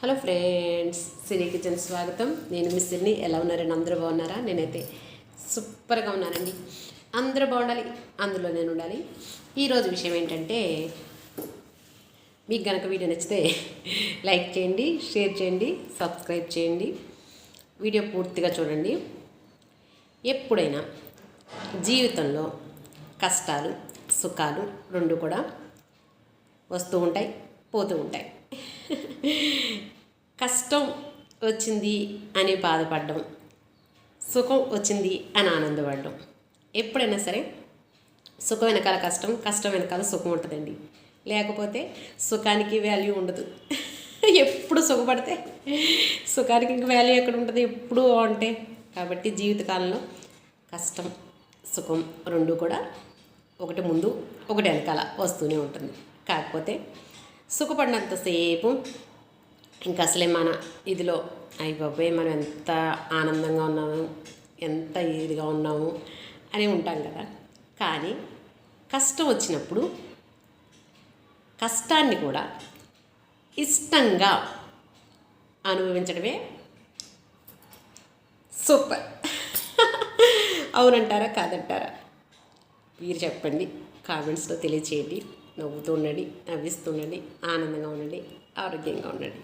Hello friends, సిరి kitchen స్వాగతం. నేను మీ సిరిని. ఎలా ఉన్నారండి? అందరూ బాగున్నారా? నేనైతే సూపర్గా ఉన్నానండి. అందరూ బాగుండాలి, అందులో నేను ఉండాలి. ఈరోజు విషయం ఏంటంటే, మీకు గనక వీడియో నచ్చితే లైక్ చేయండి, షేర్ చేయండి, సబ్స్క్రైబ్ చేయండి. వీడియో పూర్తిగా చూడండి. ఎప్పుడైనా జీవితంలో కష్టాలు సుఖాలు రెండు కూడా వస్తూ ఉంటాయి, పోతూ ఉంటాయి. కష్టం వచ్చింది అని బాధపడడం, సుఖం వచ్చింది అని ఆనందపడడం. ఎప్పుడైనా సరే సుఖం వెనకాల కష్టం, కష్టం వెనకాల సుఖం ఉంటుందండి. లేకపోతే సుఖానికి వాల్యూ ఉండదు. ఎప్పుడు సుఖపడితే సుఖానికి ఇంక వాల్యూ ఎక్కడ ఉంటుంది? ఎప్పుడు అంటే కాబట్టి జీవితకాలంలో కష్టం సుఖం రెండు కూడా ఒకటి ముందు ఒకటి వెనకాల వస్తూనే ఉంటుంది. కాకపోతే సుఖపడినంతసేపు ఇంకా అసలే మన ఇదిలో బాబాయ్ మనం ఎంత ఆనందంగా ఉన్నాము, ఎంత ఇదిగా ఉన్నాము అని ఉంటాం కదా. కానీ కష్టం వచ్చినప్పుడు కష్టాన్ని కూడా ఇష్టంగా అనుభవించడమే సూపర్. అవునంటారా కాదంటారా? మీరు చెప్పండి, కామెంట్స్లో తెలియచేయండి. నవ్వుతూ ఉండండి, నవ్విస్తూ ఉండండి, ఆనందంగా ఉండండి, ఆరోగ్యంగా ఉండండి.